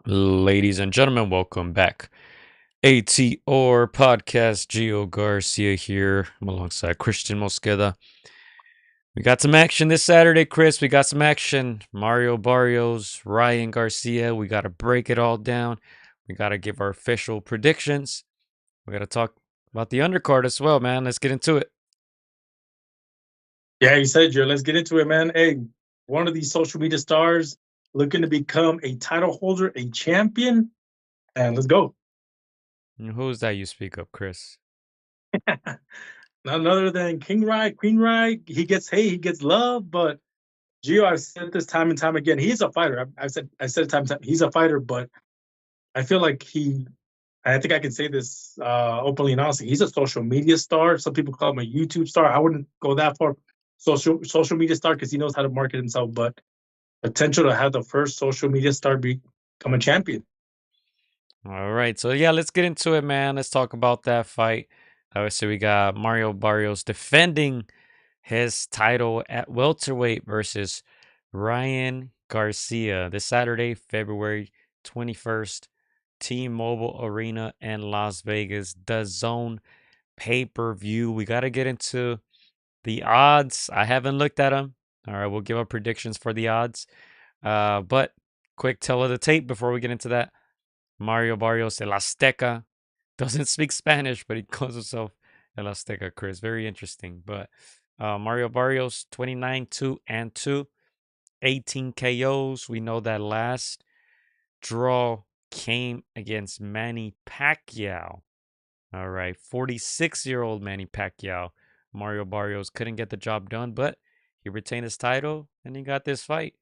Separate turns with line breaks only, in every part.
Ladies and gentlemen, welcome back. AtR podcast, Gio Garcia here. I'm alongside Christian Mosqueda. We got some action this Saturday, Chris. We got some action. Mario Barrios, Ryan Garcia. We got to break it all down. We got to give our official predictions. We got to talk about the undercard as well, man. Let's get into it.
Yeah, you said, Joe. Let's get into it, man. Hey, one of these social media stars looking to become a title holder, a champion, and let's go.
Who's that you speak of, Chris?
None other than King Rye, Queen Rye. He gets hate, he gets love, but Gio, I've said this time and time again. He's a fighter. I said it time and time. He's a fighter, but I feel like I think I can say this openly and honestly. He's a social media star. Some people call him a YouTube star. I wouldn't go that far. Social media star because he knows how to market himself, but potential to have the first social media star become a champion.
All right. So, yeah, let's get into it, man. Let's talk about that fight. Obviously, we got Mario Barrios defending his title at welterweight versus Ryan Garcia this Saturday, February 21st, T-Mobile Arena in Las Vegas, the Zone pay-per-view. We got to get into the odds. I haven't looked at them. All right, we'll give our predictions for the odds. But quick tell of the tape before we get into that. Mario Barrios, El Azteca, doesn't speak Spanish, but he calls himself El Azteca, Chris. Very interesting. But Mario Barrios, 29 2 and 2, 18 KOs. We know that last draw came against Manny Pacquiao. All right, 46-year-old Manny Pacquiao. Mario Barrios couldn't get the job done, but he retained his title and he got this fight.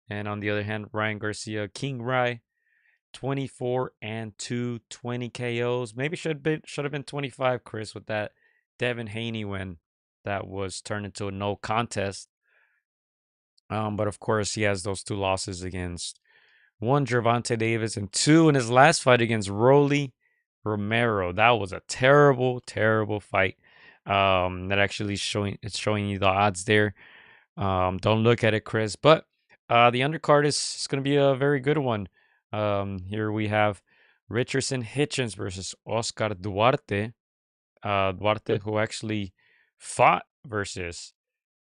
And on the other hand, Ryan Garcia, King Rye, 24 and 2, 20 KOs. Maybe should have been 25, Chris, with that Devin Haney win that was turned into a no contest. But of course, he has those two losses against one Gervonta Davis and two in his last fight against Rolly Romero. That was a terrible, terrible fight. That actually showing you the odds there. Don't look at it, Chris. But the undercard is going to be a very good one. Here we have Richardson Hitchens versus Oscar Duarte. Duarte, who actually fought versus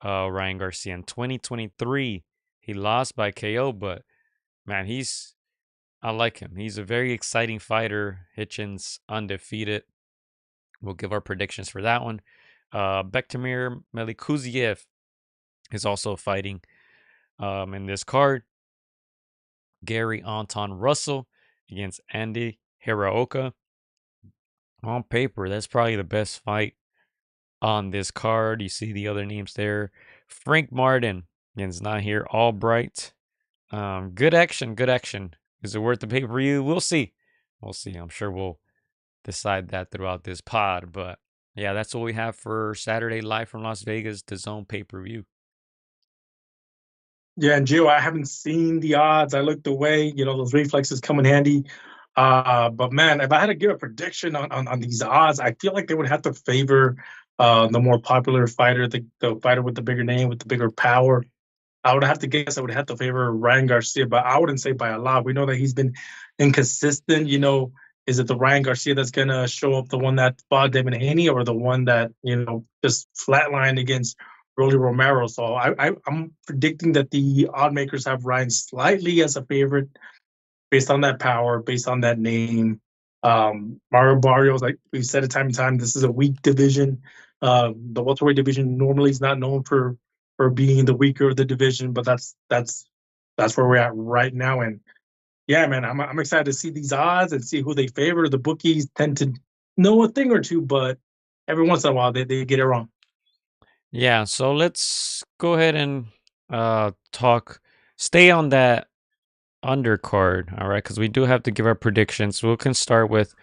Ryan Garcia in 2023. He lost by KO, but man, I like him. He's a very exciting fighter. Hitchens undefeated. We'll give our predictions for that one. Bektamir Melikuziev is also fighting in this card. Gary Anton Russell against Andy Hiraoka. On paper, that's probably the best fight on this card. You see the other names there. Frank Martin against Nahir Albright. Good action, good action. Is it worth the pay per view? We'll see. We'll see. I'm sure we'll decide that throughout this pod. But yeah, that's what we have for Saturday live from Las Vegas, the Zone pay per view.
Yeah, and Gio, I haven't seen the odds. I looked away. Those reflexes come in handy. But man, if I had to give a prediction on these odds, I feel like they would have to favor the more popular fighter, the fighter with the bigger name, with the bigger power. I would have to guess I would have to favor Ryan Garcia, but I wouldn't say by a lot. We know that he's been inconsistent. Is it the Ryan Garcia that's gonna show up, the one that fought Devin Haney, or the one that just flatlined against Rolly Romero? So I'm predicting that the odd makers have Ryan slightly as a favorite based on that power, based on that name. Mario Barrios, like we've said it time and time, this is a weak division. The welterweight division normally is not known for being the weaker of the division, but that's where we're at right now. And yeah, man, I'm excited to see these odds and see who they favor. The bookies tend to know a thing or two, but every once in a while they get it wrong.
Yeah, so let's go ahead and talk. Stay on that undercard, all right? Because we do have to give our predictions. We can start with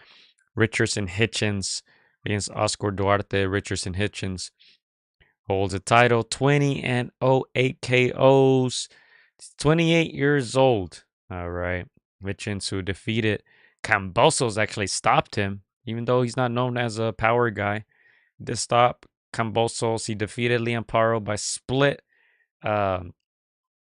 Richardson Hitchens against Oscar Duarte. Richardson Hitchens holds a title, 20 and 0, 8 KOs. He's 28 years old. All right. Hitchens, who defeated Cambosos, actually stopped him, even though he's not known as a power guy. This stop Cambosos. He defeated Liam Paro by split. Um,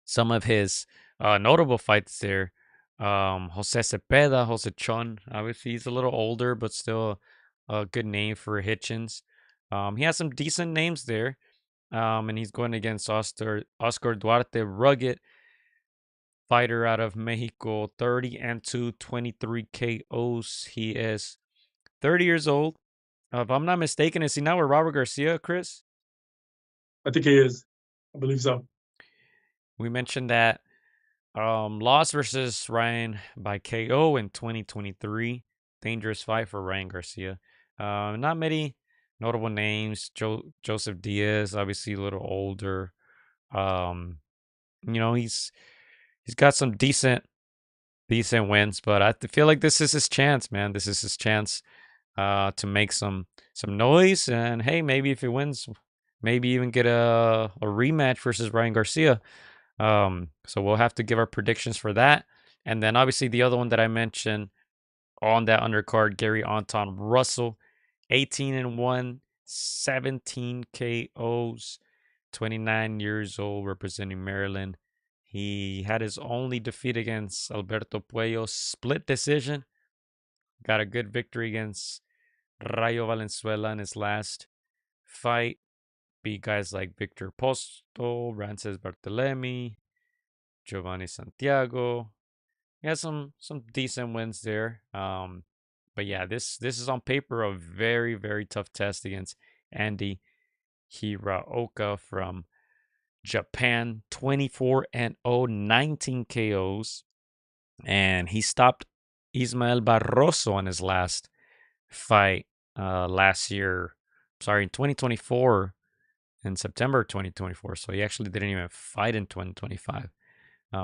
some of his notable fights there. Jose Cepeda, Jose Chon. Obviously, he's a little older, but still a good name for Hitchens. He has some decent names there. And he's going against Oscar Duarte, rugged fighter out of Mexico, 30-2, 23 KOs. He is 30 years old. If I'm not mistaken, is he now with Robert Garcia, Chris?
I think he is. I believe so.
We mentioned that loss versus Ryan by KO in 2023. Dangerous fight for Ryan Garcia. Not many notable names. Joseph Diaz, obviously a little older. Um, he's got some decent wins, but I feel like this is his chance, man. This is his chance to make some noise. And hey, maybe if he wins, maybe even get a rematch versus Ryan Garcia. So we'll have to give our predictions for that. And then obviously the other one that I mentioned on that undercard, Gary Anton Russell, 18-1, 17 KOs, 29 years old, representing Maryland. He had his only defeat against Alberto Puello, split decision. Got a good victory against Rayo Valenzuela in his last fight. Beat guys like Victor Posto, Rances Barthelemy, Giovanni Santiago. He has some decent wins there. But yeah, this is on paper a very tough test against Andy Hiraoka from Japan. 24-0, 19 KOs, and he stopped Ismael Barroso on his last fight last year. Sorry, in 2024, in September 2024. So he actually didn't even fight in 2025.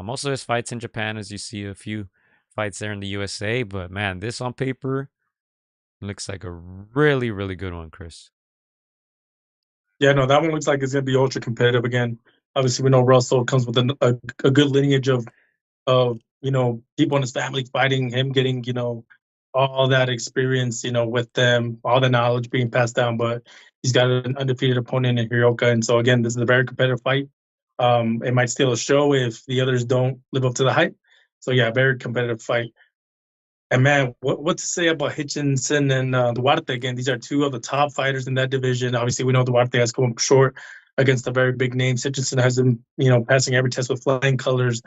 Most of his fights in Japan, as you see a few fights there in the USA. But man, this on paper looks like a really good one, Chris.
Yeah, no, that one looks like it's going to be ultra competitive again. Obviously, we know Russell comes with a good lineage of people in his family fighting, him getting all that experience with them, all the knowledge being passed down. But he's got an undefeated opponent in Hiroka, and so again, this is a very competitive fight. It might steal a show if the others don't live up to the hype. So yeah, very competitive fight. And man, what to say about Hitchinson and Duarte again? These are two of the top fighters in that division. Obviously, we know Duarte has come up short against the very big names. Hitchinson has been, passing every test with flying colors.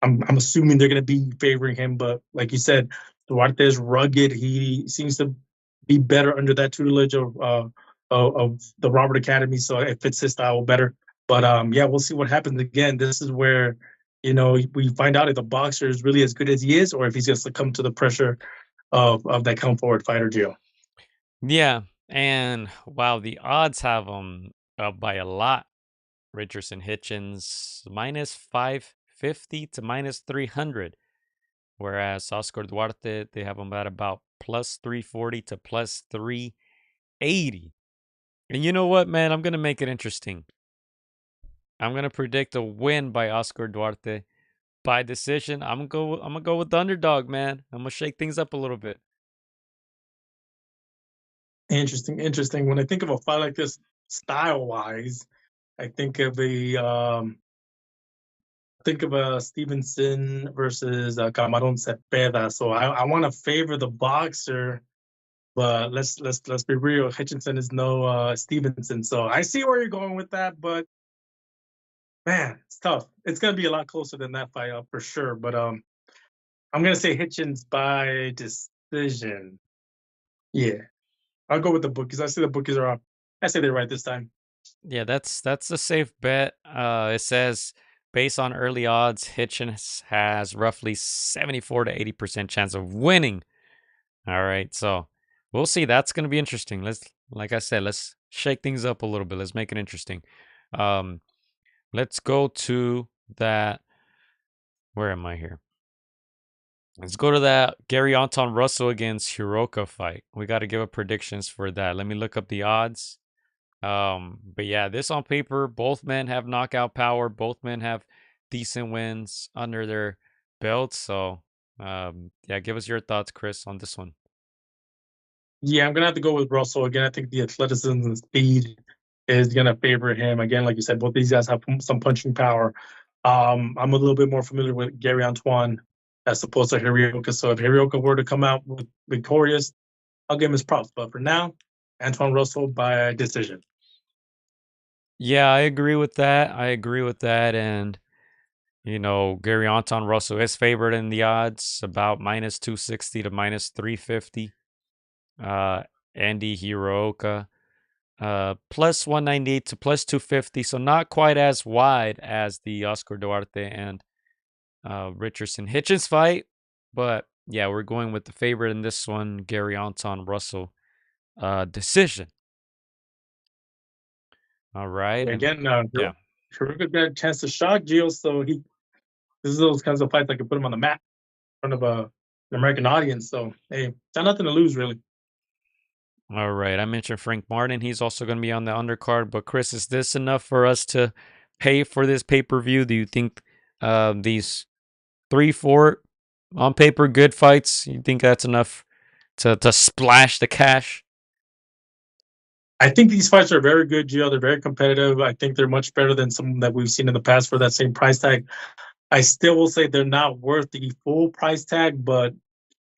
I'm assuming they're going to be favoring him, but like you said, Duarte is rugged. He seems to be better under that tutelage of the Robert Academy, so it fits his style better. But yeah, we'll see what happens again. This is where we find out if the boxer is really as good as he is, or if he's going to succumb to the pressure of that come forward fighter, Gio.
Yeah, and wow, the odds have him up by a lot. Richardson Hitchens minus 550 to minus 300, whereas Oscar Duarte, they have him at about plus 340 to plus 380. And you know what, man? I'm going to make it interesting. I'm going to predict a win by Oscar Duarte by decision. I'm gonna go with the underdog, man. I'm gonna shake things up a little bit.
Interesting, interesting. When I think of a fight like this, style wise, I think of a Stevenson versus Camarón Cepeda. So I want to favor the boxer, but let's be real. Hitchinson is no Stevenson. So I see where you're going with that, but man, it's tough. It's gonna be a lot closer than that fight for sure. But I'm gonna say Hitchins by decision. Yeah, I'll go with the bookies. I see the bookies are up. I say they're right this time.
Yeah, that's a safe bet. It says based on early odds, Hitchens has roughly 74 to 80% chance of winning. All right, so we'll see. That's gonna be interesting. Like I said, let's shake things up a little bit. Let's make it interesting. Um, let's go to that. Where am I here? Let's go to that Gary Anton Russell against Hiroka fight. We got to give up predictions for that. Let me look up the odds. But yeah, this on paper, both men have knockout power. Both men have decent wins under their belts. So, yeah, give us your thoughts, Chris, on this one.
Yeah, I'm gonna have to go with Russell again. I think the athleticism and speed is gonna favor him again. Like you said, both these guys have some punching power. I'm a little bit more familiar with Gary Antoine as opposed to Hirioka. So if Hirioka were to come out victorious, I'll give him his props. But for now, Antoine Russell by decision.
Yeah, I agree with that. I agree with that. And, Gary Anton Russell is favored in the odds, about minus 260 to minus 350. Uh, Andy Hirooka, plus 198 to plus 250. So not quite as wide as the Oscar Duarte and Richardson Hitchens fight. But yeah, we're going with the favorite in this one, Gary Anton Russell decision. All right. And
Again,
yeah.
Hirooka got a chance to shock Gio, so this is those kinds of fights that can put him on the map in front of an American audience. So hey, got nothing to lose really.
All right. I mentioned Frank Martin. He's also going to be on the undercard. But Chris, is this enough for us to pay for this pay per view? Do you think these 3, 4 on paper good fights? You think that's enough to splash the cash?
I think these fights are very good, Gio. They're very competitive. I think they're much better than some that we've seen in the past for that same price tag. I still will say they're not worth the full price tag, but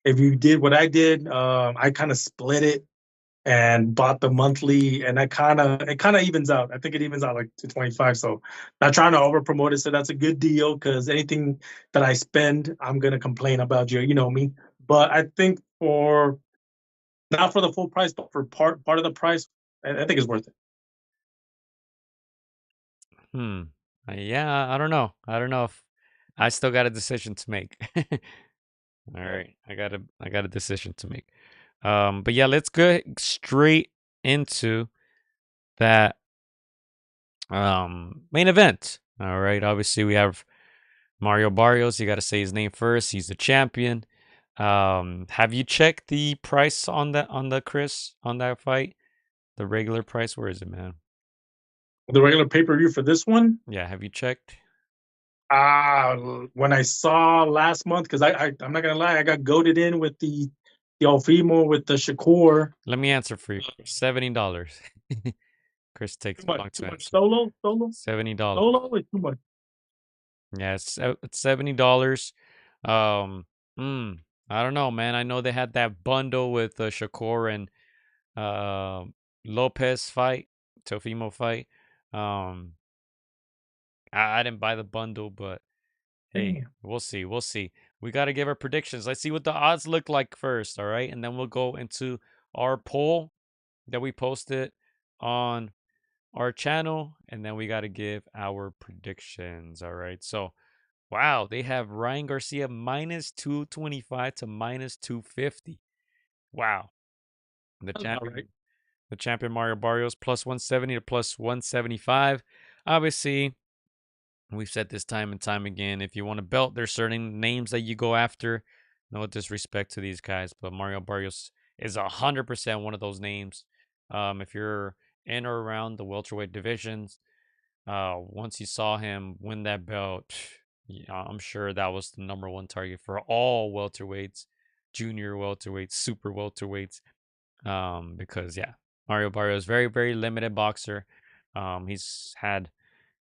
if you did what I did, I kind of split it and bought the monthly, and it kind of evens out. I think it evens out like 225. So not trying to over promote it, so that's a good deal because anything that I spend, I'm gonna complain about, you. You know me. But I think for not for the full price, but for part of the price, I think it's worth it.
Hmm. Yeah, I don't know. I don't know if I still got a decision to make. All right, I got a decision to make. But yeah, let's go straight into that main event. All right, obviously we have Mario Barrios. You got to say his name first. He's the champion. Have you checked the price on that fight? The regular price? Where is it, man?
The regular pay per view for this one,
Yeah, have you checked?
when I saw last month, because I'm not gonna lie, I got goaded in with the Alfimo with the Shakur.
Let me answer for you. $70. Chris takes long
Too
to
much
answer. $70.
solo is too much.
Yeah, it's $70. Um, mm, I don't know, man. I know they had that bundle with the Shakur and uh, Lopez fight, Teofimo fight. Um, I didn't buy the bundle, but hey,
Damn.
we'll see. We'll see. We got to give our predictions. Let's see what the odds look like first, all right? And then we'll go into our poll that we posted on our channel, and then we got to give our predictions, all right? So, wow, they have Ryan Garcia minus 225 to minus 250. Wow. The
That's about right.
champion, the champion Mario Barrios plus 170 to plus 175. Obviously, we've said this time and time again. If you want a belt, there's certain names that you go after. No disrespect to these guys, but Mario Barrios is 100% one of those names. If you're in or around the welterweight divisions, once you saw him win that belt, yeah, I'm sure that was the number one target for all welterweights, junior welterweights, super welterweights. Because yeah, Mario Barrios very very limited boxer. He's had,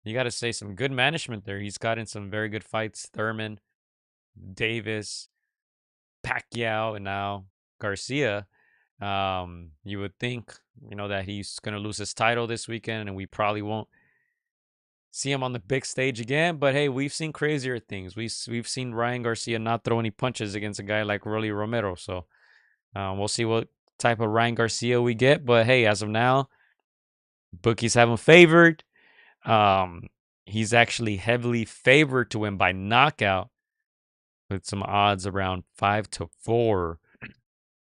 you got to say, some good management there. He's gotten some very good fights. Thurman, Davis, Pacquiao, and now Garcia. You would think, that he's gonna lose his title this weekend, and we probably won't see him on the big stage again. But hey, we've seen crazier things. We've seen Ryan Garcia not throw any punches against a guy like Rolly Romero. So we'll see what type of Ryan Garcia we get. But hey, as of now, bookies have him favored. Um, he's actually heavily favored to win by knockout with some odds around 5-4.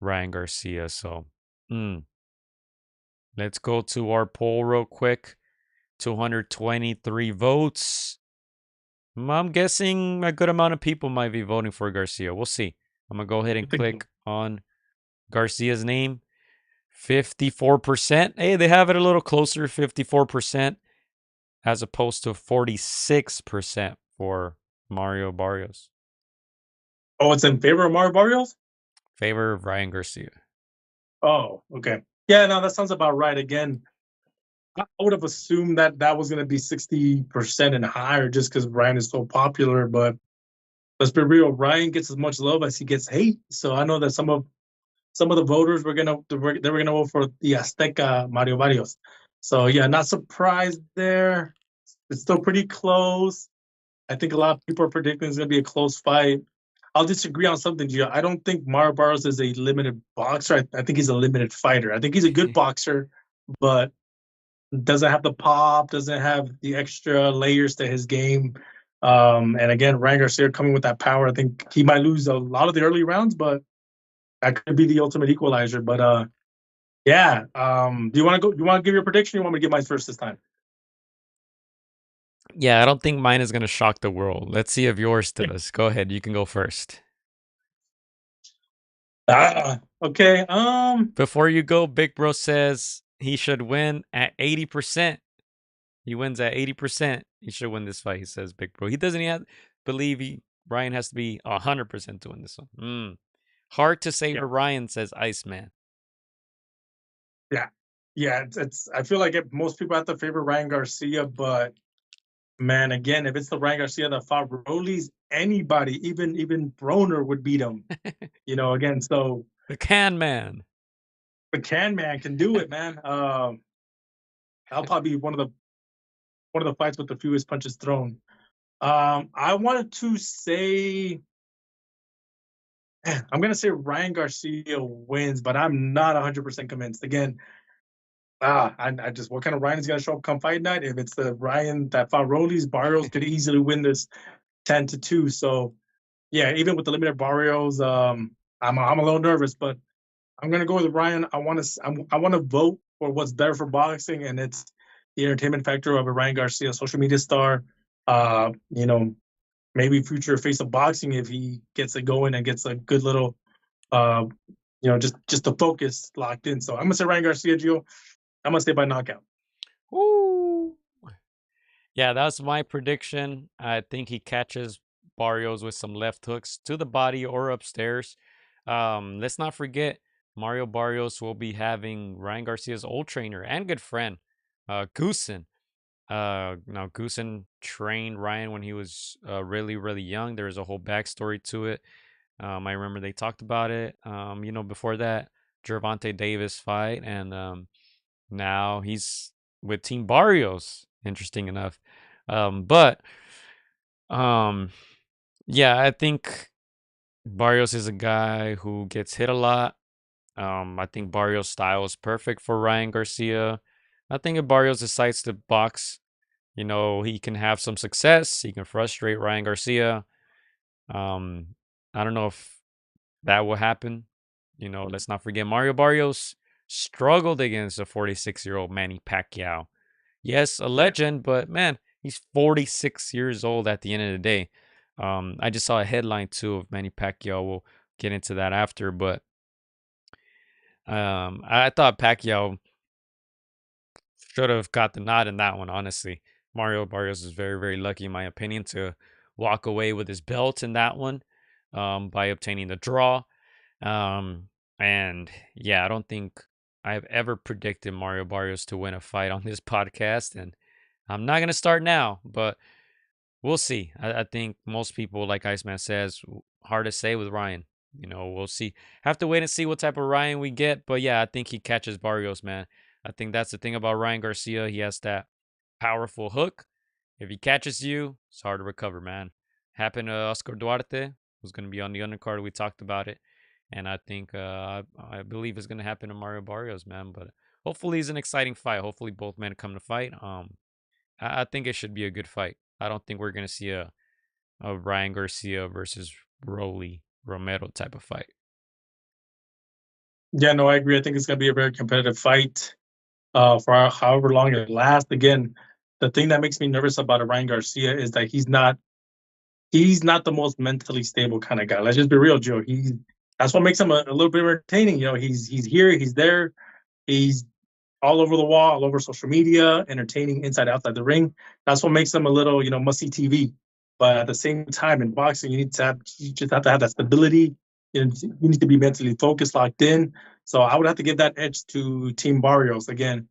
Ryan Garcia. So let's go to our poll real quick. 223 votes. I'm guessing a good amount of people might be voting for Garcia. We'll see. I'm going to go ahead and
I think
click on Garcia's name. 54%. Hey, they have it a little closer, 54%, as opposed to 46% for Mario Barrios.
Oh, it's in favor of Mario Barrios?
Favor of Ryan Garcia.
Oh, okay. Yeah, no, that sounds about right. Again, I would have assumed that that was going to be 60% and higher just because Ryan is so popular. But let's be real, Ryan gets as much love as he gets hate. So I know that some of the voters were gonna they were gonna vote for the Azteca Mario Barrios. So yeah, not surprised there. It's still pretty close. I think a lot of people are predicting it's gonna be a close fight. I'll disagree on something, Gio. I don't think Mario Barrios is a limited boxer. I think he's a limited fighter. I think he's a good boxer, but doesn't have the pop, doesn't have the extra layers to his game. And again, Ryan Garcia coming with that power. I think he might lose a lot of the early rounds, but that could be the ultimate equalizer. But yeah. Do you want to go? You want to give your prediction? Or you want me to give mine first this time?
Yeah, I don't think mine is gonna shock the world. Let's see if yours does. Go ahead, you can go first.
Okay.
Before you go, Big Bro says he should win at 80%. He wins at 80%. He should win this fight, he says Big Bro. He doesn't even believe Ryan has to be 100% to win this one. Hard to say
Yeah.
for Ryan, says Iceman.
Yeah. Yeah. It's I feel like most people have to favor Ryan Garcia, but man, again, if it's the Ryan Garcia that fought Rollies, anybody, even Broner would beat him. Again, so
The Can Man.
the Can Man can do it, man. That'll probably be one of the fights with the fewest punches thrown. I wanted to say I'm gonna say Ryan Garcia wins, but I'm not 100% convinced. Again, I just what kind of Ryan is gonna show up come fight night? If it's the Ryan that fought Rollies, Barrios could easily win this 10-2. So yeah, even with the limited Barrios, I'm a little nervous, but I'm gonna go with Ryan. I want to vote for what's better for boxing, and it's the entertainment factor of a Ryan Garcia, social media star. Uh, you know, maybe future face of boxing if he gets it going and gets a good little, uh, just the focus locked in. So I'm gonna say Ryan Garcia, Gio. I'm gonna say by knockout.
Woo! Yeah, that's my prediction. I think he catches Barrios with some left hooks to the body or upstairs. Let's not forget Mario Barrios will be having Ryan Garcia's old trainer and good friend, Goosen. Now Goosen trained Ryan when he was really, really young. There's a whole backstory to it. I remember they talked about it. Before that Gervonta Davis fight, and now he's with Team Barrios. Interesting enough. But um, yeah, I think Barrios is a guy who gets hit a lot. I think Barrios' style is perfect for Ryan Garcia. I think if Barrios decides to box, he can have some success. He can frustrate Ryan Garcia. Um, I don't know if that will happen. Let's not forget Mario Barrios struggled against a 46-year-old Manny Pacquiao. Yes, a legend, but man, he's 46 years old at the end of the day. I just saw a headline too of Manny Pacquiao. We'll get into that after, but I thought Pacquiao should have got the nod in that one, honestly. Mario Barrios is very, very lucky, in my opinion, to walk away with his belt in that one by obtaining the draw. And yeah, I don't think I've ever predicted Mario Barrios to win a fight on this podcast. And I'm not going to start now, but we'll see. I think most people, like Iceman says, hard to say with Ryan. We'll see. Have to wait and see what type of Ryan we get. But yeah, I think he catches Barrios, man. I think that's the thing about Ryan Garcia. He has that powerful hook. If he catches you, it's hard to recover, man. Happened to Oscar Duarte, who's going to be on the undercard. We talked about it. And I think, I believe it's going to happen to Mario Barrios, man. But hopefully it's an exciting fight. Hopefully both men come to fight. I think it should be a good fight. I don't think we're going to see a Ryan Garcia versus Rolly Romero type of fight.
Yeah, no, I agree. I think it's gonna be a very competitive fight. For however long it lasts. Again, the thing that makes me nervous about a Ryan Garcia is that he's not the most mentally stable kind of guy. Let's just be real, Joe. That's what makes him a little bit entertaining. He's here, he's there, he's all over the wall, all over social media, entertaining inside, outside the ring. That's what makes him a little, must see TV. But at the same time, in boxing, you just have to have that stability. You need to be mentally focused, locked in. So I would have to give that edge to Team Barrios. Again,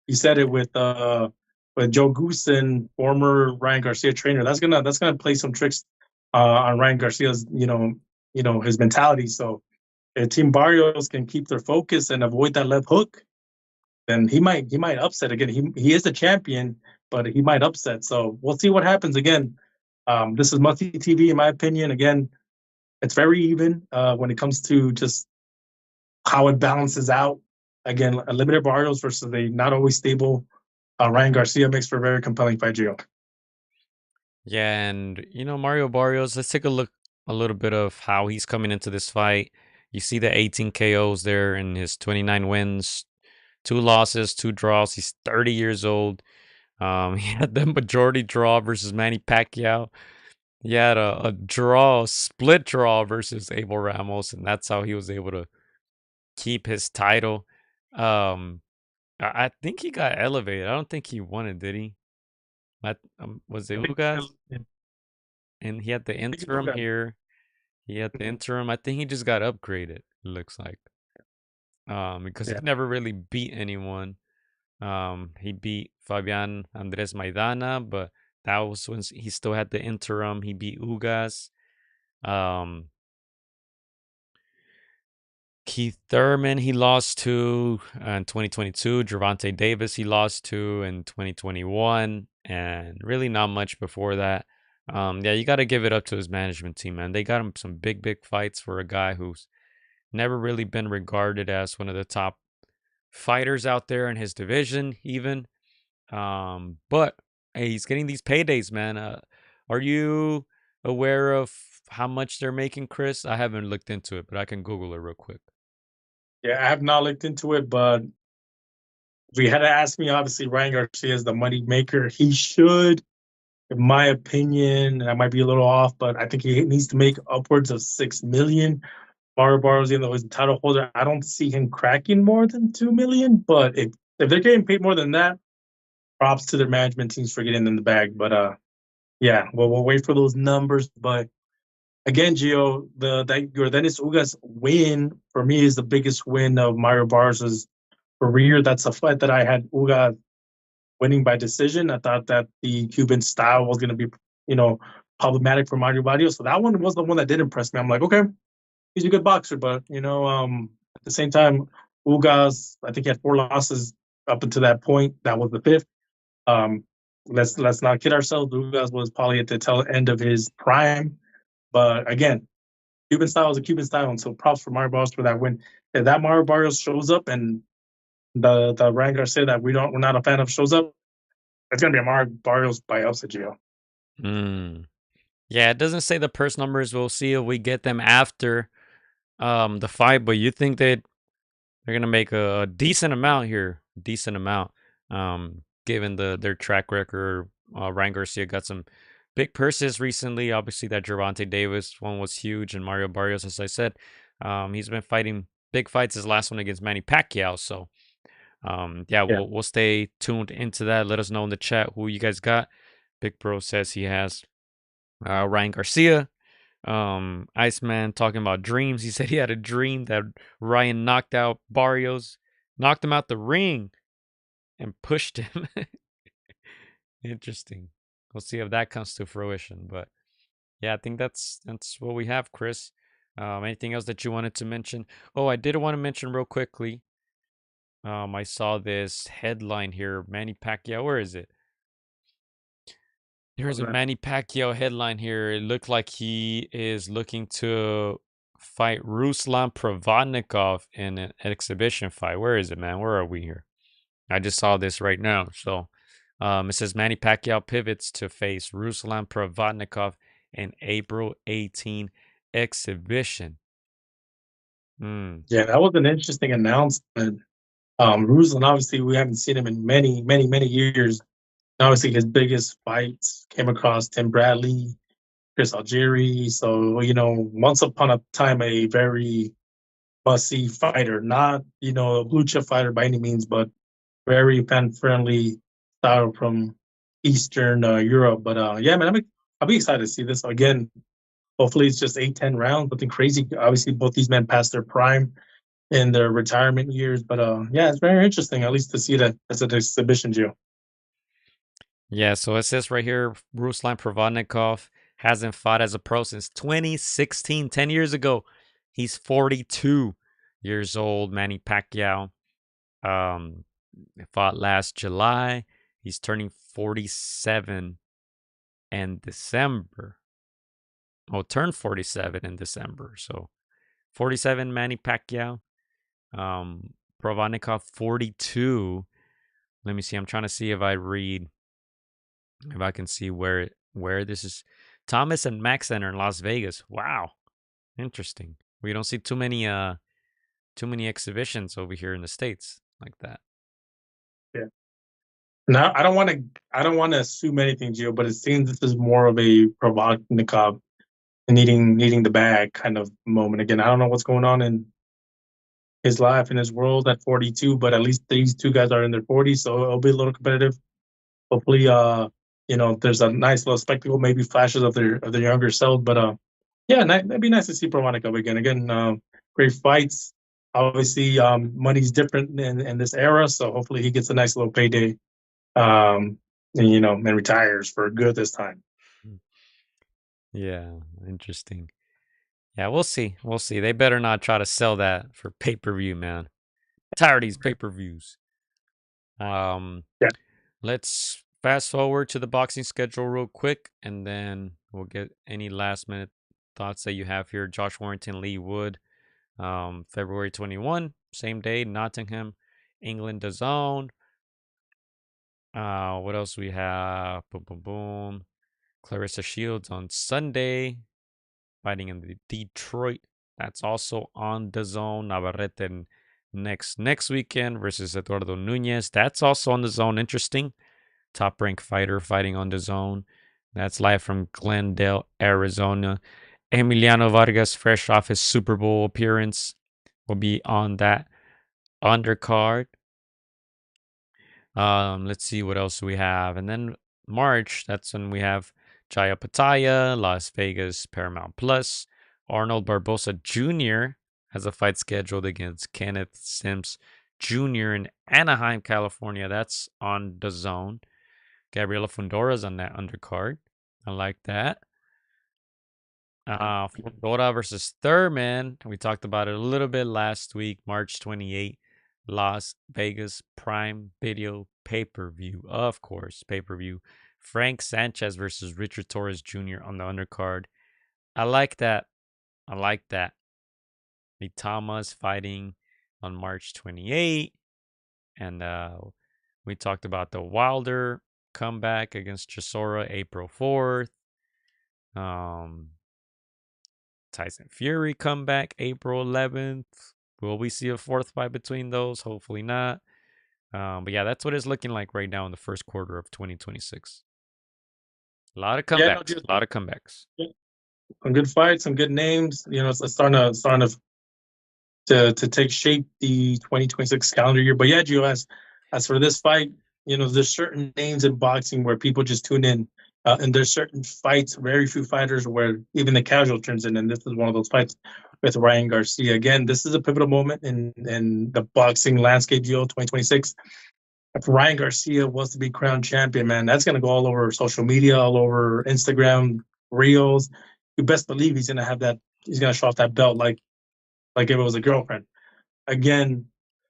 you said it with Joe Goosen, former Ryan Garcia trainer. That's gonna play some tricks on Ryan Garcia's, his mentality. So if Team Barrios can keep their focus and avoid that left hook, then he might upset again. He is the champion, but he might upset. So we'll see what happens again. This is must see TV in my opinion. Again, it's very even when it comes to just how it balances out. Again, a limited Barrios versus a not always stable Ryan Garcia makes for a very compelling fight, Gio.
Yeah, and Mario Barrios. Let's take a look a little bit of how he's coming into this fight. You see the 18 KOs there in his 29 wins, two losses, two draws. He's 30 years old. He had the majority draw versus Manny Pacquiao. He had a draw, split draw versus Abel Ramos, and that's how he was able to keep his title. Um, I think he got elevated. I don't think he won it, did he? Was it
I think,
Ugas? And he had the
I think it's
interim
okay.
here. He had the interim. I think he just got upgraded. It looks like, because he
Yeah,
never really beat anyone. He beat Fabian Andres Maidana, but that was when he still had the interim. He beat Ugas. Um, Keith Thurman, he lost to in 2022. Gervonta Davis, he lost to in 2021, and really not much before that. Yeah, you got to give it up to his management team, man. They got him some big, big fights for a guy who's never really been regarded as one of the top fighters out there in his division, even. But hey, he's getting these paydays, man. Are you aware of how much they're making, Chris? I haven't looked into it, but I can Google it real quick.
yeah. I have not looked into it, but if you had to ask me, obviously Ryan Garcia is the money maker. He should, in my opinion, and I might be a little off, but I think he needs to make upwards of 6 million. Mario Barros, even though he's the title holder, I don't see him cracking more than 2 million. But if they're getting paid more than that, props to their management teams for getting in the bag. But yeah, well, we'll wait for those numbers. But again, Gio, the Dennis Ugas win for me is the biggest win of Mario Barros' career. That's a fight that I had Ugas winning by decision. I thought that the Cuban style was going to be, you know, problematic for Mario Barrios. So that one was the one that did impress me. I'm like, okay, he's a good boxer, but at the same time, Ugas, I think he had four losses up until that point. That was the fifth. Um, let's not kid ourselves. Ugas was probably at the tail end of his prime, but again, Cuban style is a Cuban style, and so props for Mario Barrios for that win. If that Mario Barrios shows up and the Ryan Garcia that we're not a fan of shows up, it's gonna be a Mario Barrios by upset, Gio.
Mm. Yeah, it doesn't say the purse numbers. We'll see if we get them after the fight, but you think that they're gonna make a decent amount here, decent amount. Given their track record, Ryan Garcia got some big purses recently. Obviously, that Gervonta Davis one was huge, and Mario Barrios, as I said, he's been fighting big fights. His last one against Manny Pacquiao. So, yeah,
Yeah,
we'll stay tuned into that. Let us know in the chat who you guys got. Big Bro says he has Ryan Garcia. Iceman talking about dreams. He said he had a dream that Ryan knocked out Barrios, knocked him out the ring, and pushed him. Interesting. We'll see if that comes to fruition. But yeah, I think that's what we have, Chris. Anything else that you wanted to mention? Oh, I did want to mention real quickly. I saw this headline here. Manny Pacquiao. Where is it? There's
how's
a
that?
Manny Pacquiao headline here. It looked like he is looking to fight Ruslan Provodnikov in an exhibition fight. Where is it, man? Where are we here? I just saw this right now. So it says Manny Pacquiao pivots to face Ruslan Provodnikov in April 18 exhibition. Hmm.
Yeah, that was an interesting announcement. Ruslan, obviously, we haven't seen him in many, many, many years. Obviously, his biggest fights came across Tim Bradley, Chris Algieri. So, once upon a time, a very fussy fighter, not, a blue chip fighter by any means, but very fan friendly style from Eastern Europe. But yeah, man, I'll be excited to see this again. Hopefully, it's just 8, 10 rounds, nothing crazy. Obviously, both these men passed their prime in their retirement years. But yeah, it's very interesting, at least to see that as an exhibition, Gio.
Yeah, so it says right here Ruslan Provodnikov Hasn't fought as a pro since 2016, 10 years ago. He's 42 years old. Manny Pacquiao um, fought last July. He's turning 47 in December. Oh, turned 47 in December. So 47 Manny Pacquiao. Provodnikov 42. Let me see. I'm trying to see if I read, if I can see where this is. Thomas and Max Center in Las Vegas. Wow, interesting. We don't see too many exhibitions over here in the States like that.
Yeah. Now, I don't want to assume anything, Gio, but it seems this is more of a Provodnikov needing the bag kind of moment. Again, I don't know what's going on in his life and his world at 42, but at least these two guys are in their 40s, so it'll be a little competitive. Hopefully, there's a nice little spectacle, maybe flashes of their younger self. But yeah, it'd be nice to see Provodnikov again. Again, great fights. Obviously, money's different in this era, so hopefully he gets a nice little payday, and retires for good this time.
Mm. Yeah, interesting. Yeah, we'll see. We'll see. They better not try to sell that for pay-per-view, man. Tired of these pay-per-views. Um,
Yeah,
let's fast forward to the boxing schedule real quick, and then we'll get any last minute thoughts that you have here. Josh Warrington, Lee Wood, February 21, same day, Nottingham, England, DAZN. What else we have? Boom, boom, boom. Clarissa Shields on Sunday, fighting in the Detroit. That's also on DAZN. Navarrete next weekend versus Eduardo Nunez. That's also on DAZN. Interesting. Top ranked fighter fighting on DAZN. That's live from Glendale, Arizona. Emiliano Vargas, fresh off his Super Bowl appearance, will be on that undercard. Let's see what else we have. And then March, that's when we have Jaya Pataya, Las Vegas, Paramount Plus. Arnold Barbosa Jr. has a fight scheduled against Kenneth Sims Jr. in Anaheim, California. That's on DAZN. Gabriela Fundora's on that undercard. I like that. Fundora versus Thurman. We talked about it a little bit last week, March 28th. Las Vegas Prime Video pay-per-view. Of course, pay-per-view. Frank Sanchez versus Richard Torres Jr. on the undercard. I like that. I like that. Thomas fighting on March 28th. And we talked about the Wilder comeback against Chisora April 4th. Tyson Fury comeback April 11th. Will we see a fourth fight between those? Hopefully not. But yeah, that's what it's looking like right now in the first quarter of 2026. A lot of
yeah, no,
comebacks.
just
A lot of comebacks.
some good fights, some good names. It's starting to take shape the 2026 calendar year. But yeah, Gio, as for this fight, there's certain names in boxing where people just tune in, and there's certain fights, very few fighters where even the casual turns in, and this is one of those fights with Ryan Garcia. Again, this is a pivotal moment in the boxing landscape, Gio, 2026. If Ryan Garcia was to be crowned champion, man, that's gonna go all over social media, all over Instagram, reels. You best believe he's gonna have that. He's gonna show off that belt like if it was a girlfriend. Again,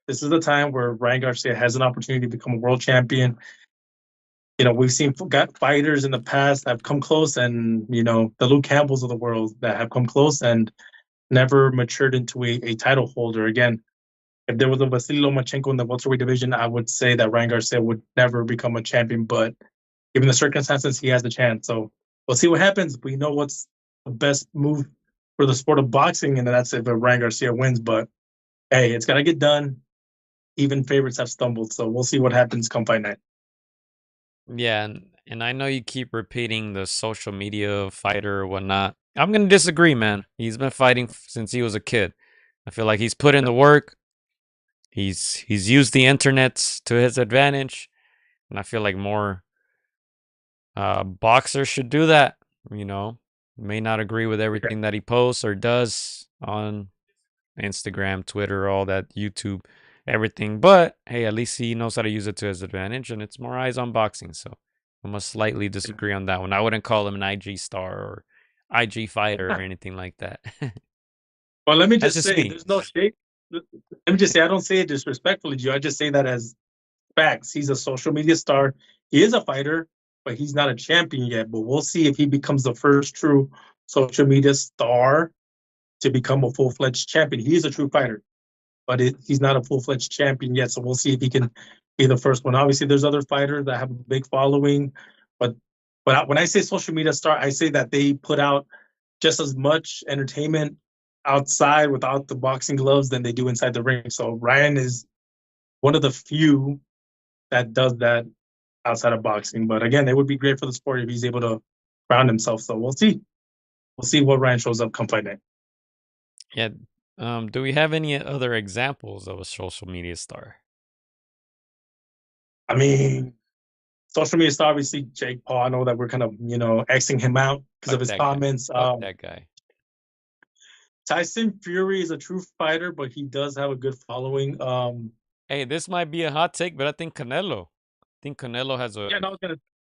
this is the time where Ryan Garcia has an opportunity to become a world champion. We've seen fighters in the past that have come close, and the Luke Campbells of the world that have come close and never matured into a title holder. Again, if there was a Vasily Lomachenko in the welterweight division, I would say that Ryan Garcia would never become a champion. But given the circumstances, he has the chance. So we'll see what happens. We know what's the best move for the sport of boxing, and that's if Ryan Garcia wins. But hey, it's got to get done. Even favorites have stumbled, so we'll see what happens come fight night.
Yeah, and I know you keep repeating the social media fighter or whatnot. I'm gonna disagree, man. He's been fighting since he was a kid. I feel like he's put in the work. He's used the internet to his advantage, and I feel like more boxers should do that. You know, may not agree with
Okay.
everything that he posts or does on Instagram, Twitter, all that, YouTube, everything. But hey, at least he knows how to use it to his advantage, and it's more eyes on boxing. So I'm gonna slightly disagree on that one. I wouldn't call him an IG star or IG fighter or anything like that.
Well, let me
That's
just
just
say,
me.
there's no shade. Let me just say, I don't say it disrespectfully, Joe. I just say that as facts. He's a social media star. He is a fighter, but he's not a champion yet. But we'll see if he becomes the first true social media star to become a full fledged champion. He is a true fighter, but he's not a full fledged champion yet. So we'll see if he can be the first one. Obviously, there's other fighters that have a big following, but when I say social media star, I say that they put out just as much entertainment outside without the boxing gloves than they do inside the ring. So Ryan is one of the few that does that outside of boxing. But again, it would be great for the sport if he's able to ground himself. So we'll see. We'll see what Ryan shows up come fight night.
Yeah. Do we have any other examples of a social media star?
I mean, social media star, obviously Jake Paul. I know that we're kind of Xing him out because of
Fuck
his
that guy.
comments.
Fuck that guy.
Tyson Fury is a true fighter, but he does have a good following.
Hey, this might be a hot take, but I think Canelo. I think Canelo has
Yeah, no,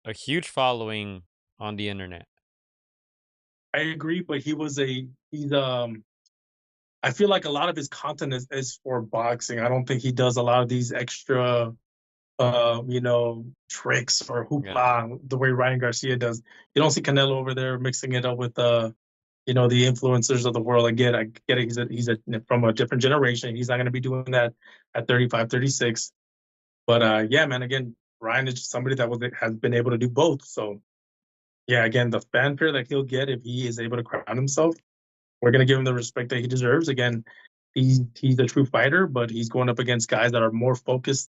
a huge following on the internet.
I agree, but he's. I feel like a lot of his content is for boxing. I don't think he does a lot of these extra tricks or
Yeah.
hoopla the way Ryan Garcia does. You don't see Canelo over there mixing it up with the influencers of the world. I get it. He's from a different generation. He's not going to be doing that at 35, 36. But yeah, man. Again, Ryan is just somebody that has been able to do both. So yeah, again, the fanfare that he'll get if he is able to crown himself, we're going to give him the respect that he deserves. Again, he's a true fighter, but he's going up against guys that are more focused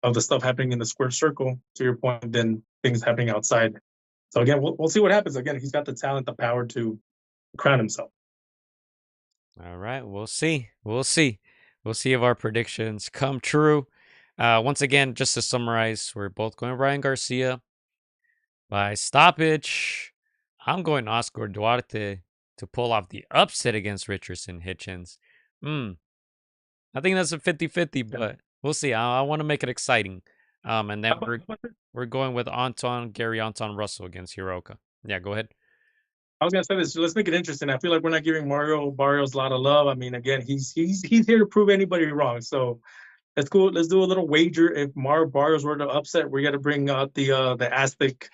of the stuff happening in the square circle, to your point, than things happening outside. So again, we'll see what happens. Again, he's got the talent, the power to crown himself.
All right, we'll see. We'll see. We'll see if our predictions come true. Once again, just to summarize, we're both going Ryan Garcia by stoppage. I'm going Oscar Duarte to pull off the upset against Richardson Hitchens. I think that's a 50-50,
Yeah.
but we'll see. I want to make it exciting. And then we're going with Gary Anton Russell against Hiroka. Yeah, go ahead.
I was gonna say this. Let's make it interesting. I feel like we're not giving Mario Barrios a lot of love. I mean, again, he's here to prove anybody wrong. So let's go. Let's do a little wager. If Mario Barrios were to upset, we got to bring out the Aztec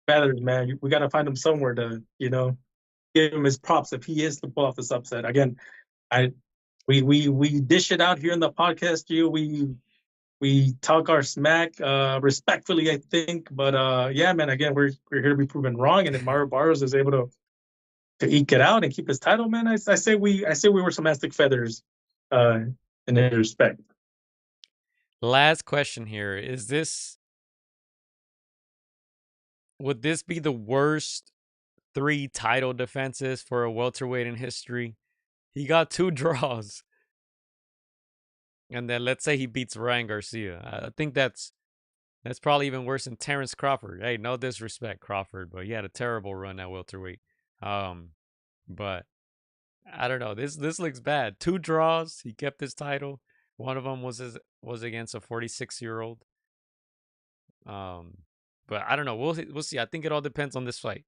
feathers, man. We got to find him somewhere to give him his props if he is to pull off this upset. Again, I we dish it out here in the podcast. We talk our smack respectfully, I think. But yeah, man. Again, we're here to be proven wrong. And if Mario Barrios is able to eke it out and keep his title, man, I say we were some Aztec feathers uh, in that respect.
Last question here. Would this be the worst 3 title defenses for a welterweight in history? He got 2 draws. And then let's say he beats Ryan Garcia. I think that's probably even worse than Terrence Crawford. Hey, no disrespect, Crawford, but he had a terrible run at welterweight. Um, but I don't know. This looks bad. 2 draws. He kept his title. One of them was against a 46-year-old. Um, but I don't know. We'll see. I think it all depends on this fight.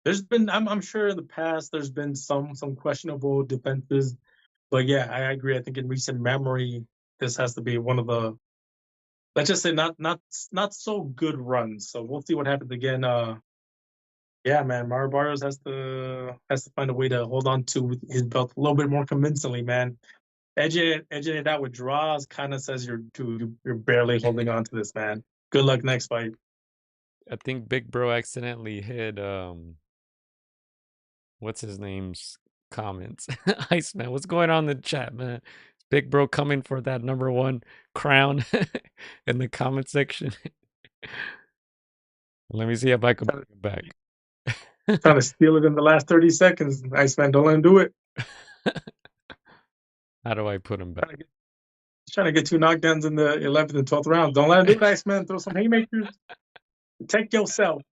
There's been, I'm sure in the past there's been some questionable defenses, but yeah, I agree. I think in recent memory, this has to be one of the, let's just say, not so good runs. So we'll see what happens again. Yeah, man, Mario Barrios has to find a way to hold on to his belt a little bit more convincingly, man. Edging it out with draws kind of says you're barely holding on to this, man. Good luck next fight.
I think Big Bro accidentally hit what's his name's comments. Iceman, what's going on in the chat, man? Is Big Bro coming for that #1 crown in the comment section? Let me see if I can bring it back.
Trying to steal it in the last 30 seconds. Nice, man. Don't let him do it.
How do I put him back?
He's trying to get 2 knockdowns in the 11th and 12th round. Don't let him do it, Ice Man. Throw some haymakers. Protect yourself.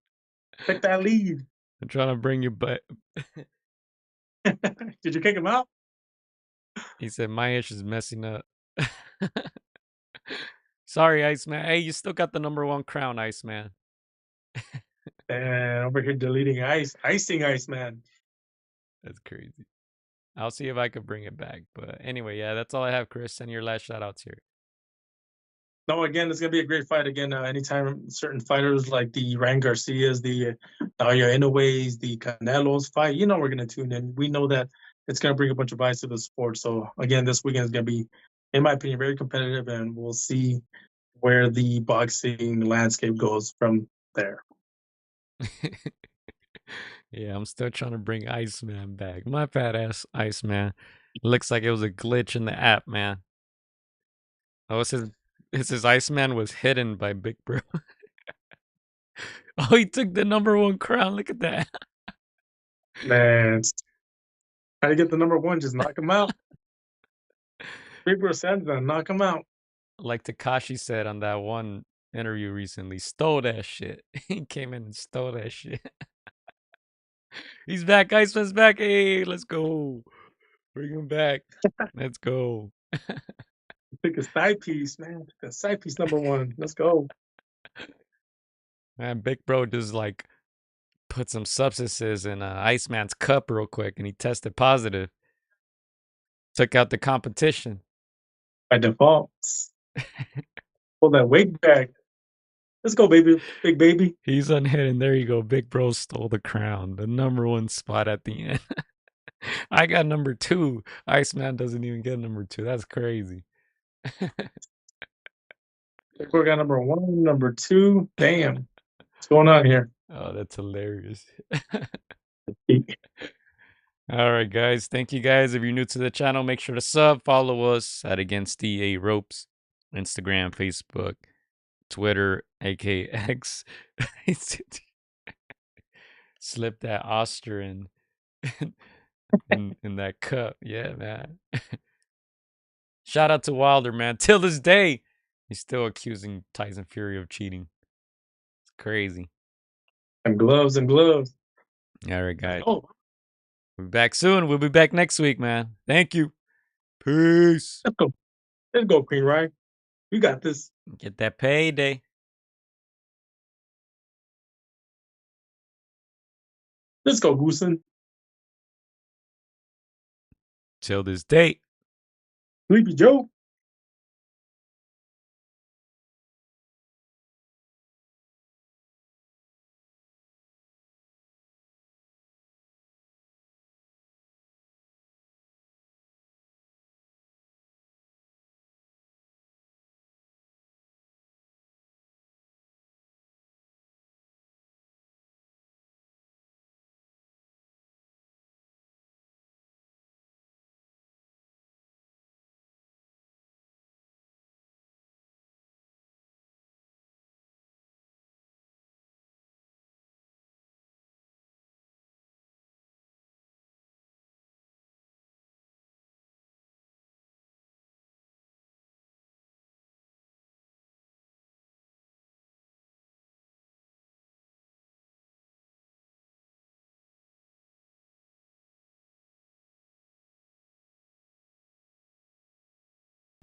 Take that lead.
I'm trying to bring you back.
Did you kick him out?
He said my ish is messing up. Sorry, Iceman. Hey, you still got the #1 crown, Iceman.
And over here deleting icing Iceman.
That's crazy. I'll see if I could bring it back. But anyway, yeah, that's all I have, Chris. Send your last shout outs here.
No, again, it's gonna be a great fight. Again, anytime certain fighters like the Ryan Garcias, the Naoya Inoue's, the Canelo's fight, we're gonna tune in. We know that it's gonna bring a bunch of eyes to the sport. So again, this weekend is gonna be, in my opinion, very competitive, and we'll see where the boxing landscape goes from there.
Yeah, I'm still trying to bring Iceman back. My fat ass Iceman. Looks like it was a glitch in the app, man. Oh, it says Iceman was hidden by Big Bro. Oh, he took the #1 crown. Look at that.
Man, try to get the #1, just knock him out. Big Bro Sam's gonna knock him out.
Like Takashi said on that one interview recently, stole that shit. He came in and stole that shit. He's back. Iceman's back. Hey, let's go. Bring him back. Let's go.
Pick a side piece, man. Pick a side piece #1. Let's go.
Man, Big Bro just like put some substances in Iceman's cup real quick and he tested positive. Took out the competition.
By default. Pull that weight back. Let's go, baby. Big baby.
He's unhidden. There you go. Big Bro stole the crown. The #1 spot at the end. I got #2. Iceman doesn't even get #2. That's crazy.
Big Bro got #1, #2. Damn. What's going on here?
Oh, that's hilarious. All right, guys. Thank you, guys. If you're new to the channel, make sure to sub. Follow us at againstdaropes. Instagram, Facebook, Twitter, aka X. Slip that Oster in that cup. Yeah, man. Shout out to Wilder, man. Till this day, he's still accusing Tyson Fury of cheating. It's crazy.
And gloves and gloves.
All right, guys.
Oh,
We'll be back soon. We'll be back next week, man. Thank you. Peace.
let's go. Let's go, Queen Ryan. You got this.
Get that payday.
Let's go, Goosen.
Till this date.
Sleepy Joe.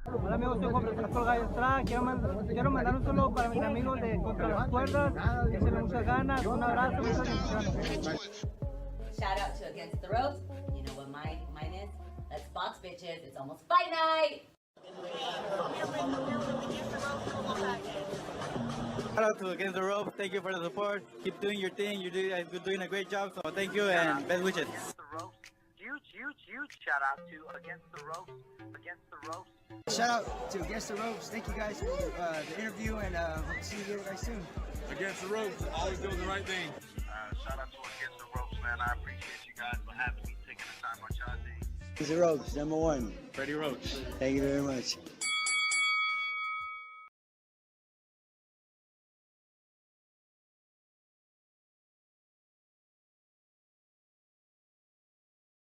Hola amigos, soy Juan Francisco Gallo Estrada. Quiero mandar un saludo para mis amigos de Contra las Cuerdas. Échenle muchas ganas. Un abrazo, muchas bendiciones.
Shout out to Against the Ropes. You know what mine is? Let's box, bitches. It's almost fight night.
Shout out to Against the Ropes. Thank you for the support. Keep doing your thing. You're doing a great job. So thank you and best wishes.
Huge shout out to Against the Ropes. Against the Ropes.
Shout out to Against the Ropes. Thank you guys for the interview and hope to see you guys soon.
Against the ropes, always doing the right thing.
Shout out to Against the Ropes, man. I appreciate you guys for having me, taking the time out y'all day.
Against the Ropes, #1.
Freddie Roach.
Thank you very much.